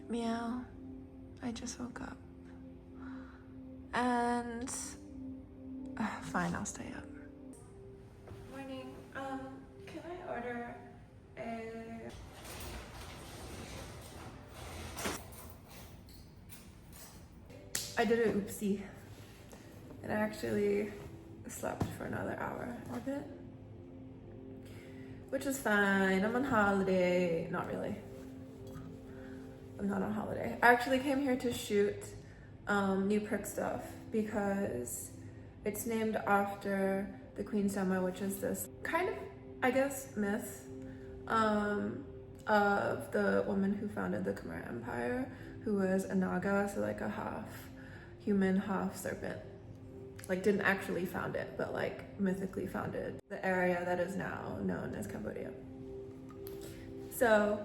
Meow. I just woke up. And fine, I'll stay up. Morning. Can I order a I did an oopsie. And I actually slept for another hour of it. Which is fine. I'm on holiday. Not really. I'm not on holiday. I actually came here to shoot new prick stuff because it's named after the Queen Soma, which is this kind of, I guess, myth of the woman who founded the Khmer Empire, who was a Naga, so like a half human, half serpent. Like didn't actually found it, but like mythically founded the area that is now known as Cambodia. So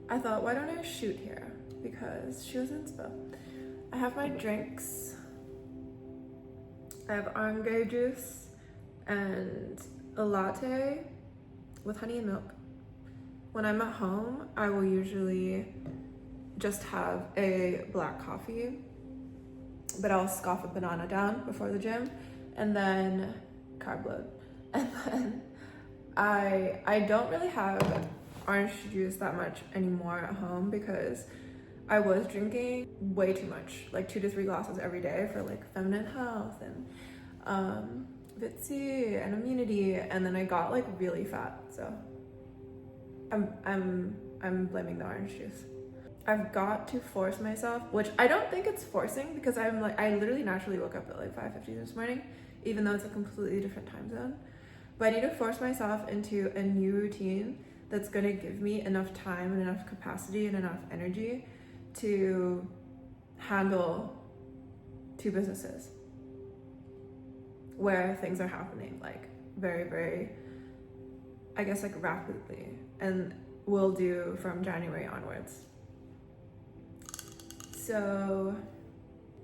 I thought, why don't I shoot here? Because she was inspo. I have my drinks. I have orange juice and a latte with honey and milk. When I'm at home, I will usually just have a black coffee, but I'll scoff a banana down before the gym and then carb load. And then I don't really have orange juice that much anymore at home because I was drinking way too much, like 2 to 3 glasses every day for like feminine health and vitamin and immunity, and then I got like really fat. So I'm blaming the orange juice. I've got to force myself, which I don't think it's forcing because I literally naturally woke up at like 5:50 this morning, even though it's a completely different time zone. But I need to force myself into a new routine that's gonna give me enough time and enough capacity and enough energy to handle 2 businesses where things are happening like very, very, I guess like rapidly, and will do from January onwards. So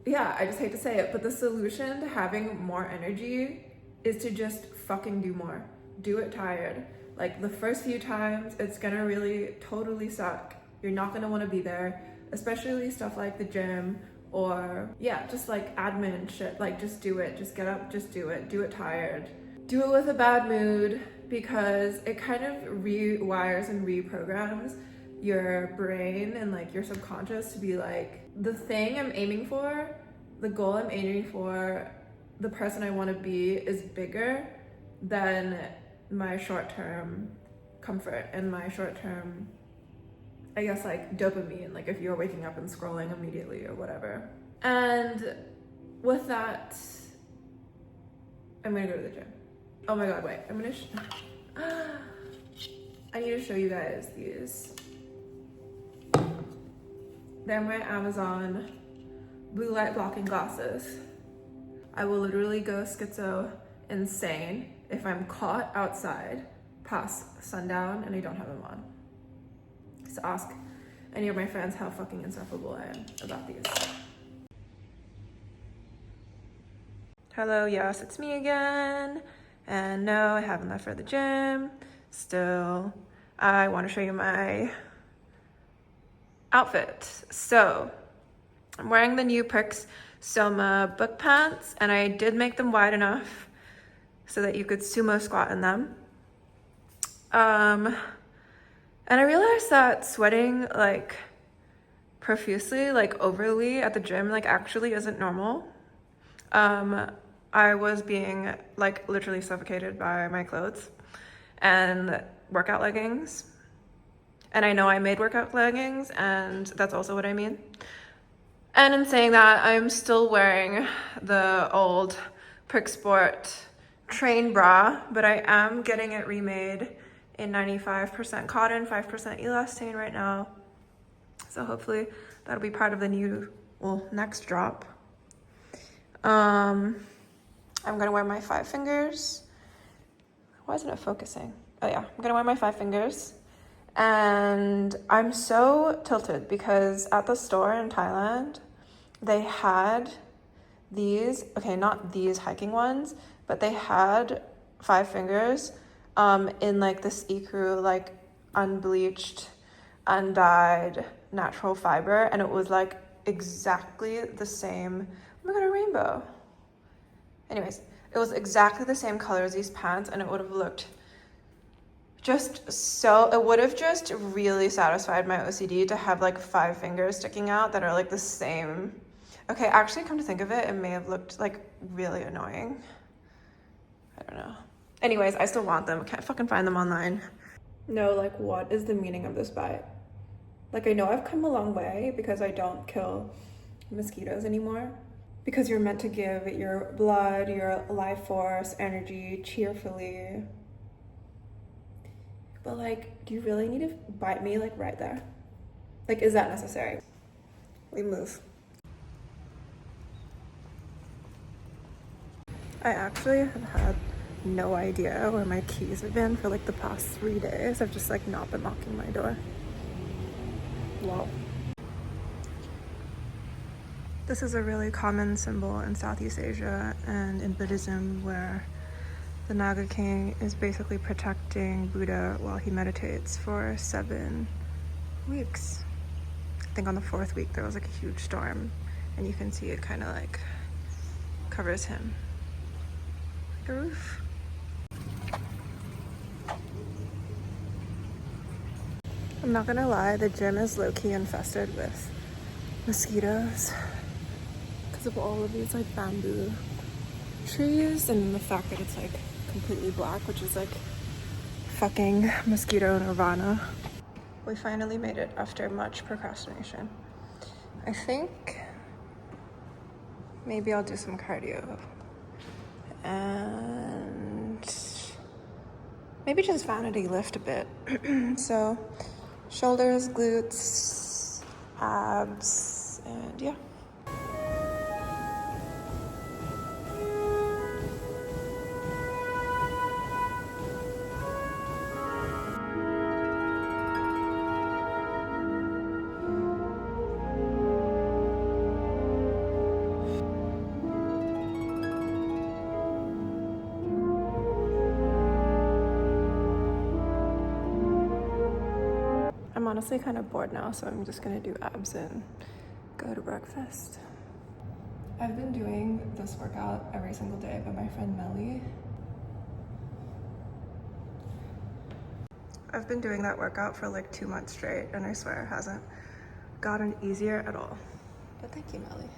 yeah, I just hate to say it, but the solution to having more energy is to just fucking do more. Do it tired. Like the first few times, it's gonna really totally suck. You're not gonna wanna be there, especially stuff like the gym or yeah, just like admin shit. Like just do it, just get up, just do it tired. Do it with a bad mood because it kind of rewires and reprograms your brain and like your subconscious to be like, the thing I'm aiming for, the goal I'm aiming for, the person I want to be is bigger than my short-term comfort and my short-term, I guess like dopamine, like if you're waking up and scrolling immediately or whatever. And with that, I'm gonna go to the gym. Oh my god, wait, I need to show you guys these. They're my Amazon blue light blocking glasses. I will literally go schizo insane if I'm caught outside past sundown and I don't have them on. So ask any of my friends how fucking insufferable I am about these. Hello, yes, it's me again. And no, I haven't left for the gym. Still, I want to show you my outfit. So I'm wearing the new Prix Soma book pants, and I did make them wide enough so that you could sumo squat in them. And I realized that sweating like profusely, like overly at the gym, like actually isn't normal. I was being like literally suffocated by my clothes and workout leggings. And I know I made workout leggings, and that's also what I mean. And in saying that, I'm still wearing the old Prix Sport train bra, but I am getting it remade in 95% cotton, 5% elastane right now. So hopefully that'll be part of the new, next drop. I'm gonna wear my 5 fingers. Why isn't it focusing? Oh yeah, I'm gonna wear my 5 fingers. And I'm so tilted because at the store in Thailand, they had these, okay, not these hiking ones, but they had 5 fingers in like this ecru, like unbleached, undyed natural fiber, and it was like exactly the same. Oh my god, a rainbow. Anyways, it was exactly the same color as these pants, and it would have looked just so, it would have just really satisfied my OCD to have like 5 fingers sticking out that are like the same. Okay, actually, come to think of it, it may have looked like really annoying. I don't know. Anyways, I still want them. I can't fucking find them online. No, like, what is the meaning of this bite? Like, I know I've come a long way because I don't kill mosquitoes anymore. Because you're meant to give your blood, your life force, energy cheerfully. But like, do you really need to bite me like right there? Like, is that necessary? We move. I actually have had no idea where my keys have been for like the past 3 days. I've just like not been locking my door. Wow. This is a really common symbol in Southeast Asia and in Buddhism, where the Naga King is basically protecting Buddha while he meditates for 7 weeks. I think on the 4th week there was like a huge storm, and you can see it kind of like covers him like a roof. I'm not gonna lie, the gym is low-key infested with mosquitoes because of all of these like bamboo trees, and the fact that it's like completely black, which is like fucking mosquito nirvana. We finally made it after much procrastination. I think maybe I'll do some cardio and maybe just vanity lift a bit. So shoulders, glutes, abs, and yeah. I'm honestly kind of bored now, so I'm just gonna do abs and go to breakfast. I've been doing this workout every single day by my friend Melly. I've been doing that workout for like 2 months straight, and I swear it hasn't gotten easier at all. But thank you, Melly.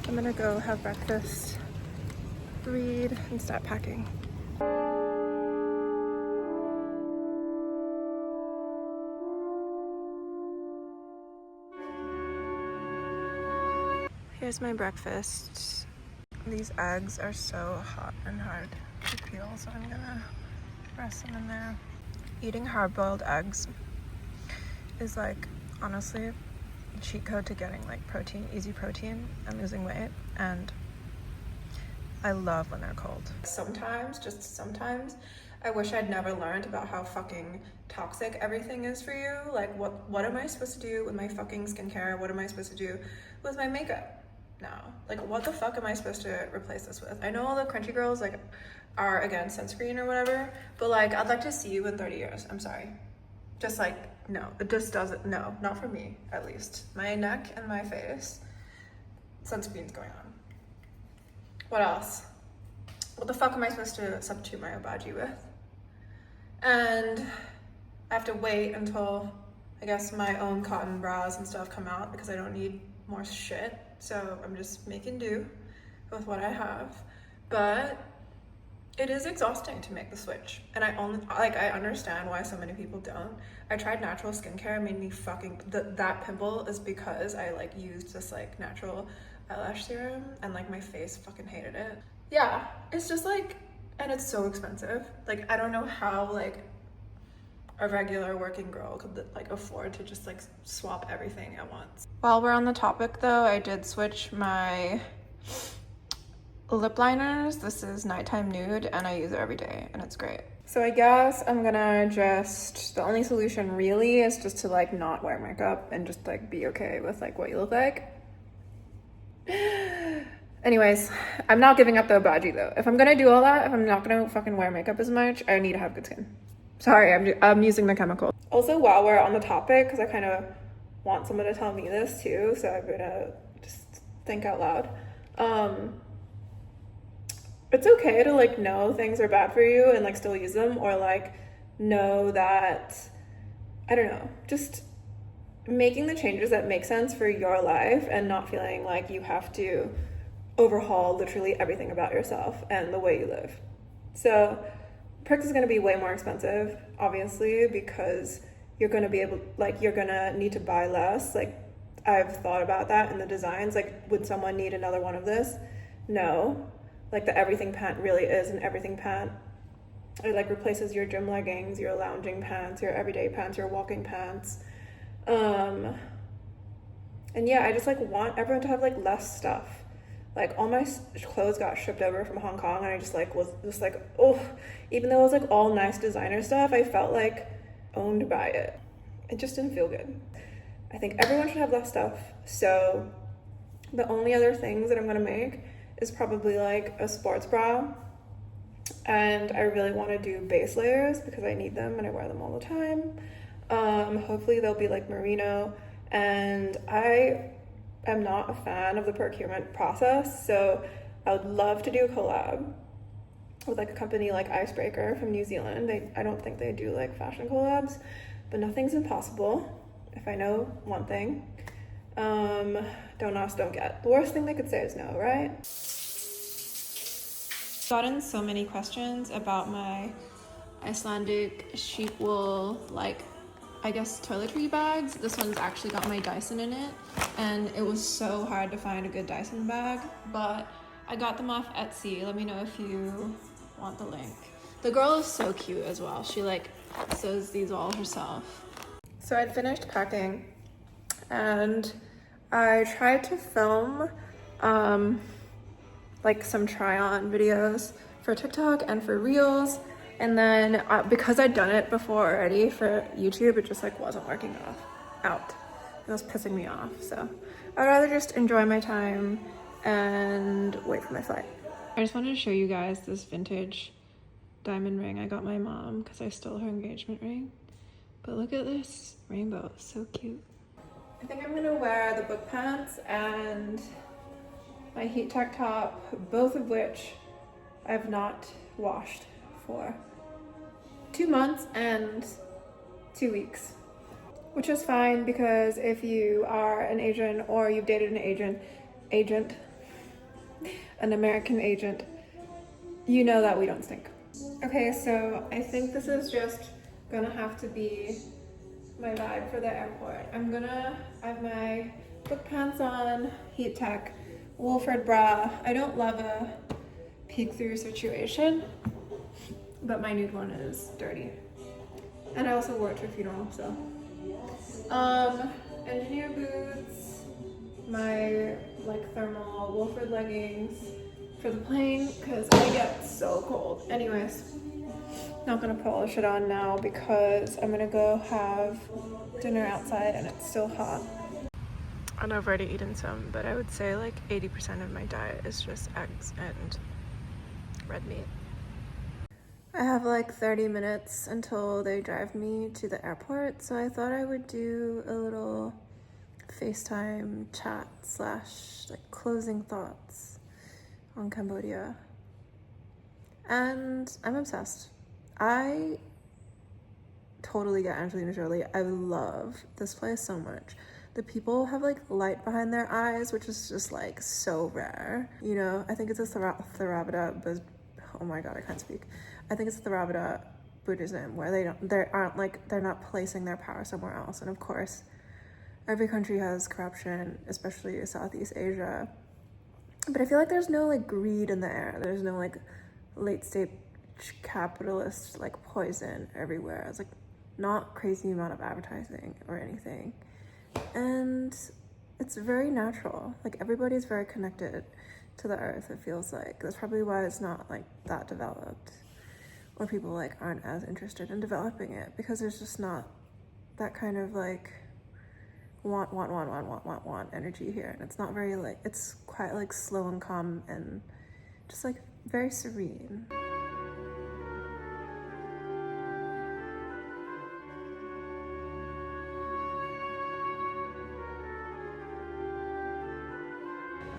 I'm gonna go have breakfast, read, and start packing. Here's my breakfast. These eggs are so hot and hard to peel, so I'm gonna press them in there. Eating hard-boiled eggs is like, honestly, a cheat code to getting like protein, easy protein, and losing weight. And I love when they're cold. Sometimes, just sometimes, I wish I'd never learned about how fucking toxic everything is for you. Like, what am I supposed to do with my fucking skincare? What am I supposed to do with my makeup now? Like, what the fuck am I supposed to replace this with? I know all the crunchy girls like are against sunscreen or whatever, but like, I'd like to see you in 30 years. I'm sorry. Just like, no, it just doesn't, no, not for me, at least. My neck and my face, sunscreen's going on. What else? What the fuck am I supposed to substitute my obaji with? And I have to wait until, I guess, my own cotton bras and stuff come out because I don't need more shit. So I'm just making do with what I have. But it is exhausting to make the switch. And I understand why so many people don't. I tried natural skincare, it made me fucking, that pimple is because I like used this like natural eyelash serum, and like my face fucking hated it. Yeah, it's just like, and it's so expensive. Like, I don't know how like a regular working girl could like afford to just like swap everything at once. While we're on the topic though, I did switch my lip liners. This is Nighttime Nude, and I use it every day, and it's great. So I guess I'm gonna just, the only solution really is just to like not wear makeup and just like be okay with like what you look like. Anyways, I'm not giving up the obaji though. If I'm gonna do all that, if I'm not gonna fucking wear makeup as much, I need to have good skin. Sorry, I'm using the chemical. Also, while we're on the topic, because I kind of want someone to tell me this too, so I'm gonna just think out loud. It's okay to like know things are bad for you and like still use them, or like know that, I don't know, just making the changes that make sense for your life and not feeling like you have to overhaul literally everything about yourself and the way you live. So prix is going to be way more expensive, obviously, because you're going to be able, like, you're going to need to buy less. Like, I've thought about that in the designs. Like, would someone need another one of this? No. Like, the everything pant really is an everything pant. It like replaces your gym leggings, your lounging pants, your everyday pants, your walking pants. And yeah, I just like want everyone to have like less stuff. Like all my clothes got shipped over from Hong Kong, and I just like was just like, oh, even though it was like all nice designer stuff, I felt like owned by it. It just didn't feel good. I think everyone should have less stuff. So the only other things that I'm gonna make is probably like a sports bra. And I really want to do base layers because I need them and I wear them all the time. Hopefully they'll be like merino, and I am not a fan of the procurement process, so I would love to do a collab with like a company like Icebreaker from New Zealand. I don't think they do like fashion collabs, but nothing's impossible if I know one thing. Don't ask, don't get. The worst thing they could say is no, right? Gotten so many questions about my Icelandic sheep wool, like, I guess toiletry bags. This one's actually got my Dyson in it, and it was so hard to find a good Dyson bag, but I got them off Etsy. Let me know if you want the link. The girl is so cute as well. She like sews these all herself. So I'd finished packing, and I tried to film like some try-on videos for TikTok and for Reels, and then because I'd done it before already for YouTube, it just like wasn't working out. It was pissing me off, so I'd rather just enjoy my time and wait for my flight. I just wanted to show you guys this vintage diamond ring I got my mom because I stole her engagement ring. But look at this rainbow, it's so cute. I think I'm gonna wear the book pants and my heat tech top, both of which I've not washed for 2 months and 2 weeks, which is fine because if you are an Asian or you've dated an an American agent, you know that we don't stink. Okay, so I think this is just gonna have to be my vibe for the airport. I have my book pants on, heat tech, Wolford bra. I don't love a peek through situation, but my nude one is dirty. And I also wore it to a funeral, so. Engineer boots, my like thermal Wolford leggings for the plane, because I get so cold. Anyways, not gonna polish it on now because I'm gonna go have dinner outside and it's still hot. And I've already eaten some, but I would say like 80% of my diet is just eggs and red meat. I have like 30 minutes until they drive me to the airport, so I thought I would do a little FaceTime chat / like closing thoughts on Cambodia. And I'm obsessed. I totally get Angelina Jolie. I love this place so much. The people have like light behind their eyes, which is just like so rare. You know, I think it's a Theravada, but oh my god, I can't speak. I think it's Theravada Buddhism, where they're not placing their power somewhere else. And of course, every country has corruption, especially Southeast Asia. But I feel like there's no like greed in the air. There's no like late stage capitalist like poison everywhere. It's like not crazy amount of advertising or anything. And it's very natural. Like everybody's very connected to the earth, it feels like. That's probably why it's not like that developed, or people like aren't as interested in developing it, because there's just not that kind of like want energy here. And it's not very like, it's quite like slow and calm and just like very serene.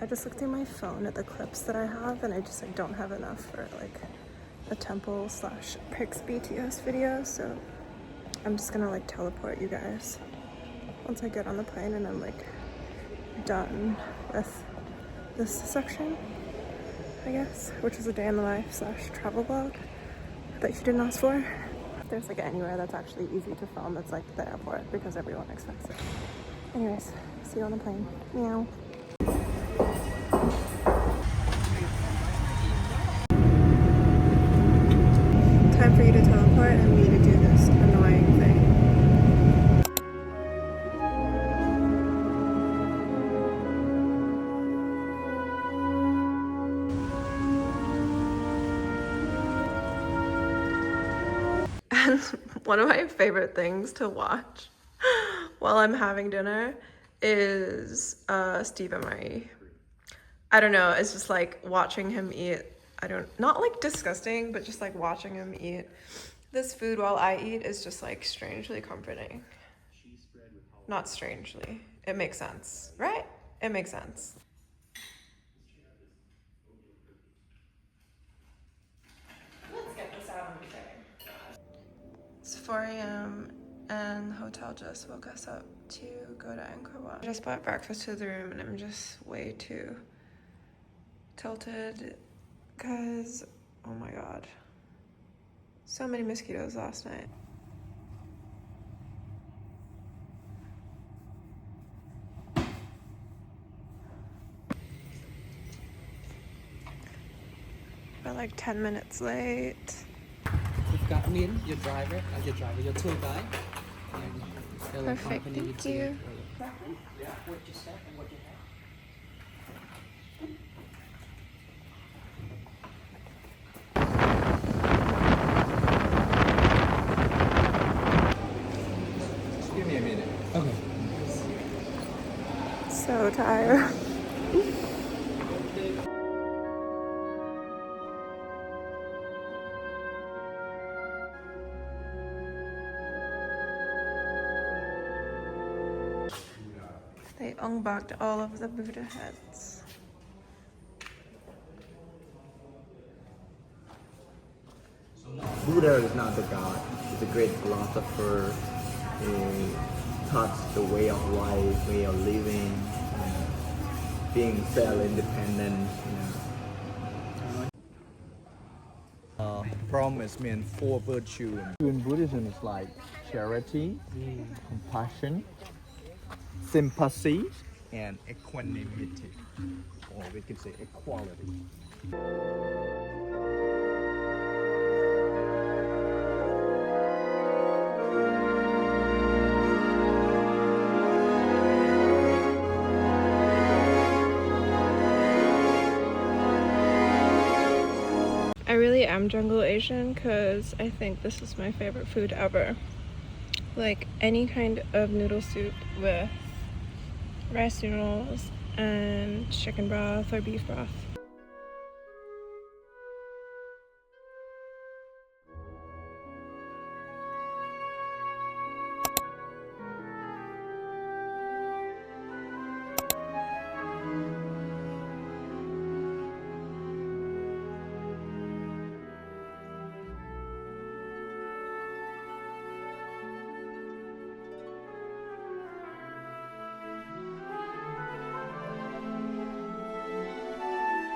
I just looked through my phone at the clips that I have, and I just like don't have enough for like a temple slash prix BTS video, so I'm just gonna like teleport you guys once I get on the plane and I'm like done with this section, I guess, which is a day in the life slash travel vlog that you didn't ask for. If there's like anywhere that's actually easy to film, it's like the airport because everyone expects it. Anyways, see you on the plane. Meow. Time for you to teleport and me to do this annoying thing. And one of my favorite things to watch while I'm having dinner is Steve and Marie. I don't know, it's just like watching him eat. Not like disgusting, but just like watching him eat this food while I eat is just like strangely comforting. Not strangely. It makes sense, right? It makes sense. Let's get this out of the thing. It's 4 a.m. and the hotel just woke us up to go to Angkor. I just brought breakfast to the room and I'm just way too tilted because, oh my god, so many mosquitoes last night. We're like 10 minutes late. You've got Min, your driver, your tour guide. And Perfect, thank you. What you said and what you have. Give me a minute. Okay. So tired. They unboxed all of the Buddha heads. Buddha is not the god. He's a great philosopher. He taught the way of life, way of living, being self-independent. Promise means 4 virtues. In Buddhism, it's like charity, compassion, sympathy, and equanimity, or we could say equality. I really am jungle Asian because I think this is my favorite food ever. Like any kind of noodle soup with rice noodles and chicken broth or beef broth.